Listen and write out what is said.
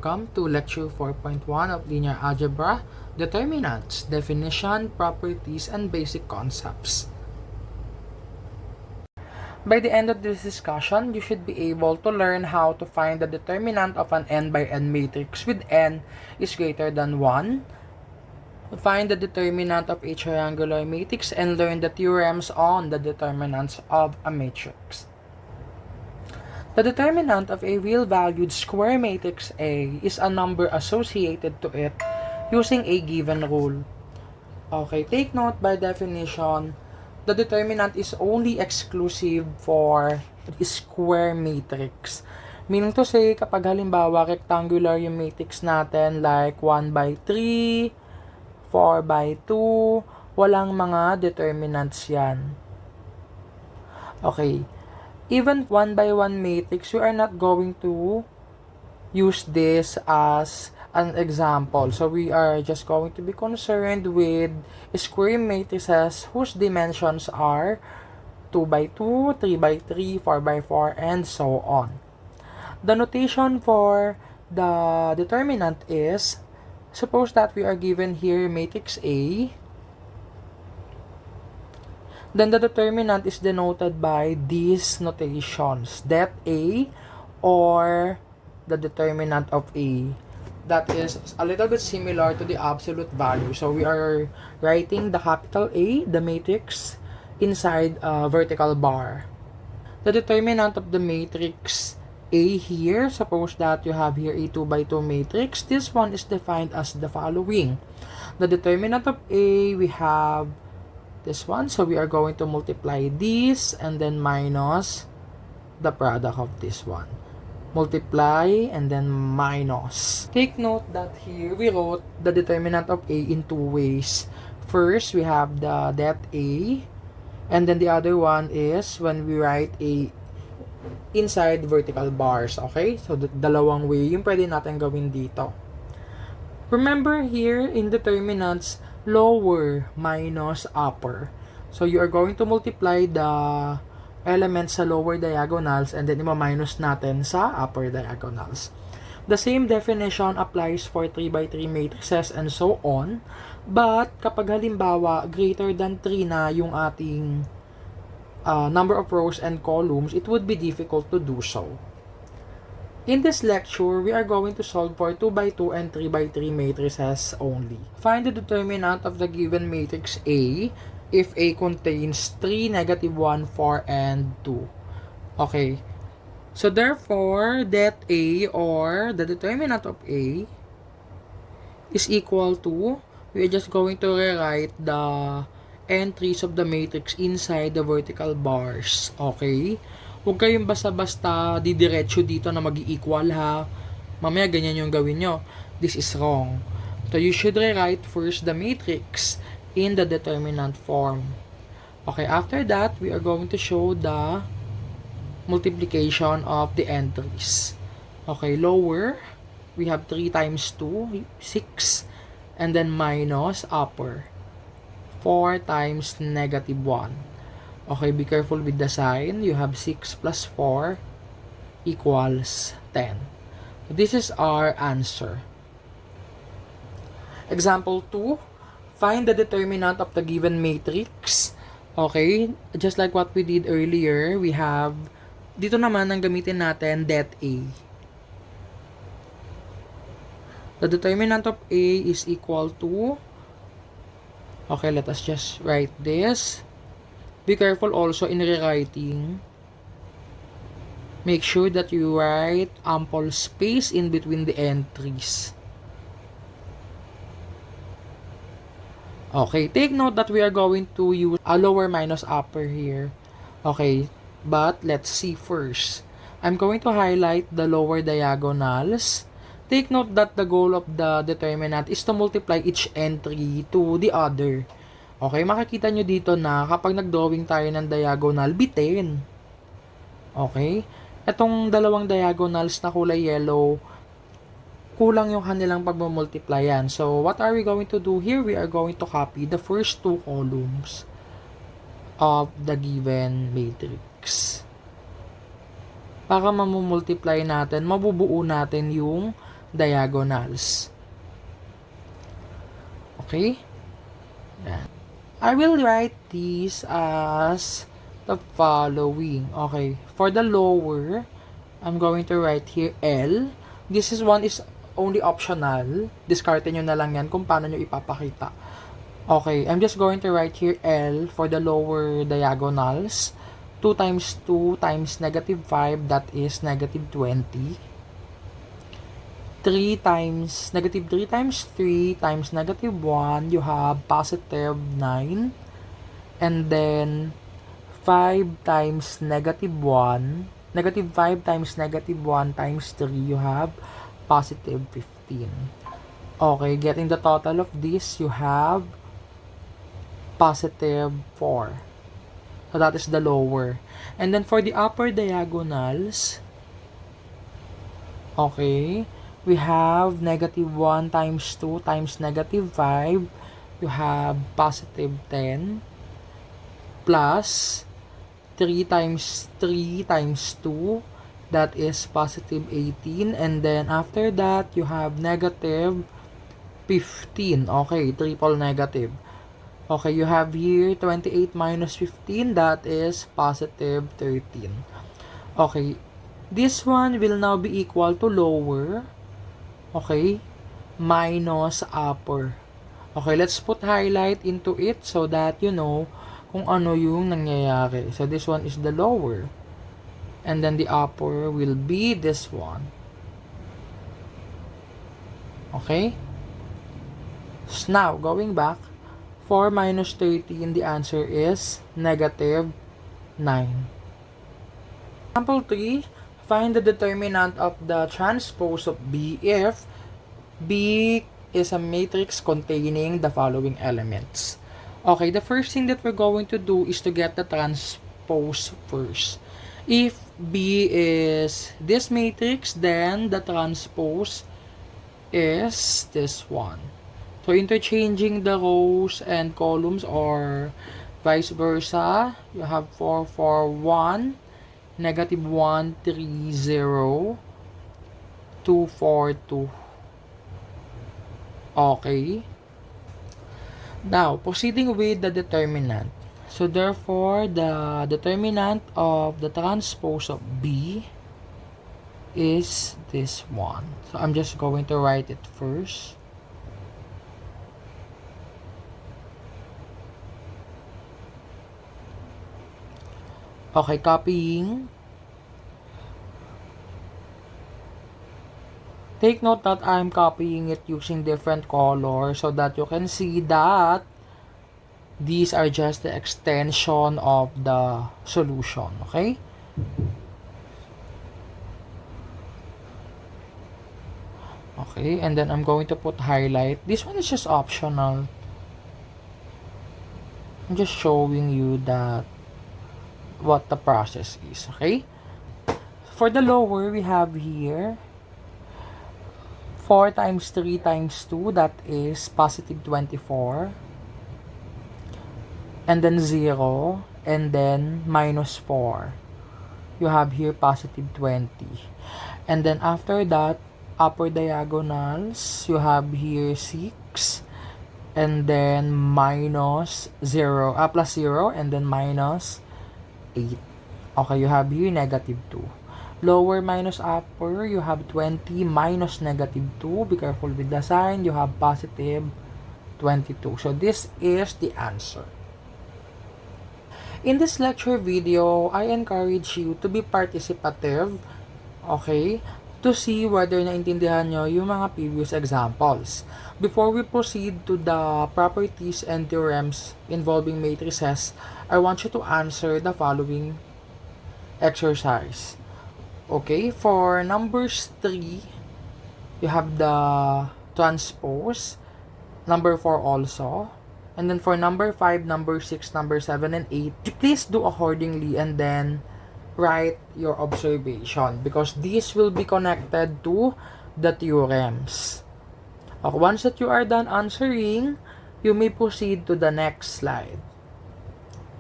welcome to Lecture 4.1 of Linear Algebra, Determinants, Definition, Properties, and Basic Concepts. By the end of this discussion, you should be able to learn how to find the determinant of an n by n matrix with n is greater than 1, find the determinant of a triangular matrix, and learn the theorems on the determinants of a matrix. The determinant of a real-valued square matrix A is a number associated to it using a given rule. Okay, take note by definition, the determinant is only exclusive for square matrix. Meaning to say, kapag halimbawa rectangular yung matrix natin like 1 by 3, 4 by 2, walang mga determinants yan. Okay. Even 1 by 1 matrix, we are not going to use this as an example. So we are just going to be concerned with square matrices whose dimensions are 2 by 2, 3 by 3, 4 by 4, and so on. The notation for the determinant is, suppose that we are given here matrix A, then the determinant is denoted by these notations, that A or the determinant of A. That is a little bit similar to the absolute value. So we are writing the capital A, the matrix, inside a vertical bar. The determinant of the matrix A here, suppose that you have here a 2 by 2 matrix. This one is defined as the following. The determinant of A, we have this one, so we are going to multiply this and then minus the product of this one. Multiply and then minus. Take note that here we wrote the determinant of A in two ways. First, we have the that A, and then the other one is when we write A inside vertical bars. Okay? So, dalawang way yung pwede natin gawin dito. Remember here in determinants, lower minus upper. So, you are going to multiply the elements sa lower diagonals and then ima-minus natin sa upper diagonals. The same definition applies for 3 by 3 matrices and so on. But, kapag halimbawa, greater than 3 na yung ating number of rows and columns, it would be difficult to do so. In this lecture, we are going to solve for 2 by 2 and 3 by 3 matrices only. Find the determinant of the given matrix A if A contains 3, -1, 4, and 2. Okay. So, therefore, that A or the determinant of A is equal to, we are just going to rewrite the entries of the matrix inside the vertical bars. Okay? Huwag kayong basta-basta didiretso dito na mag-i-equal ha. Mamaya ganyan yung gawin nyo. This is wrong. So you should rewrite first the matrix in the determinant form. Okay, after that, we are going to show the multiplication of the entries. Okay, lower, we have 3 times 2, 6, and then minus upper, 4 times -1. Okay, be careful with the sign. You have 6 plus 4 equals 10. So this is our answer. Example 2. Find the determinant of the given matrix. Okay, just like what we did earlier, we have, dito naman ang gamitin natin, that A. The determinant of A is equal to, okay, let us just write this. Be careful also in rewriting. Make sure that you write ample space in between the entries. Okay, take note that we are going to use a lower minus upper here. Okay, but let's see first. I'm going to highlight the lower diagonals. Take note that the goal of the determinant is to multiply each entry to the other. Okay, makikita nyo dito na kapag nag-drawing tayo ng diagonal, bitin. Okay? Itong dalawang diagonals na kulay yellow, kulang yung kanilang pagmamultiplyan. So, what are we going to do here? We are going to copy the first 2 columns of the given matrix. Para mamumultiply natin, mabubuo natin yung diagonals. Okay? Yan. I will write these as the following. Okay. For the lower, I'm going to write here L. This is only optional. Discarte nyo na lang yan kung paano nyo ipapakita. Okay, I'm just going to write here L for the lower diagonals. 2 times 2 times negative 5, that is negative 20. 3 times, negative 3 times 3 times negative 1, you have positive 9. And then, 5 times negative 1, negative 5 times negative 1 times 3, you have positive 15. Okay, getting the total of this, you have positive 4. So that is the lower. And then for the upper diagonals, okay, we have negative 1 times 2 times negative 5. You have positive 10 plus 3 times 3 times 2. That is positive 18. And then after that, you have negative 15. Okay, triple negative. Okay, you have here 28 minus 15. That is positive 13. Okay, this one will now be equal to lower. Okay, minus upper. Okay, let's put highlight into it so that you know kung ano yung nangyayari. So, this one is the lower. And then the upper will be this one. Okay? So now, going back, 4 minus 13, the answer is negative 9. Example 3, find the determinant of the transpose of B if B is a matrix containing the following elements. Okay, the first thing that we're going to do is to get the transpose first. If B is this matrix, then the transpose is this one. So, interchanging the rows and columns or vice versa, you have 4, 4, 1, negative 1, 3, 0, 2, 4, 2. Okay. Now, proceeding with the determinant. So, therefore, the determinant of the transpose of B is this one. So, I'm just going to write it first. Okay, copying. Take note that I'm copying it using different colors so that you can see that these are just the extension of the solution, okay? Okay, and then I'm going to put highlight. This one is just optional. I'm just showing you that what the process is, okay? For the lower, we have here 4 times 3 times 2, that is positive 24. And then 0, and then minus 4. You have here positive 20. And then after that, upper diagonals, you have here 6, and then minus 0, plus 0, and then minus 8. Okay, you have here negative 2. Lower minus upper, you have 20 minus negative 2. Be careful with the sign. You have positive 22. So, this is the answer. In this lecture video, I encourage you to be participative, okay, to see whether naintindihan nyo yung mga previous examples. Before we proceed to the properties and theorems involving matrices, I want you to answer the following exercise. Okay, for numbers 3, you have the transpose, number 4 also. And then for number 5, number 6, number 7, and 8, please do accordingly and then write your observation because these will be connected to the theorems. Okay, once that you are done answering, you may proceed to the next slide.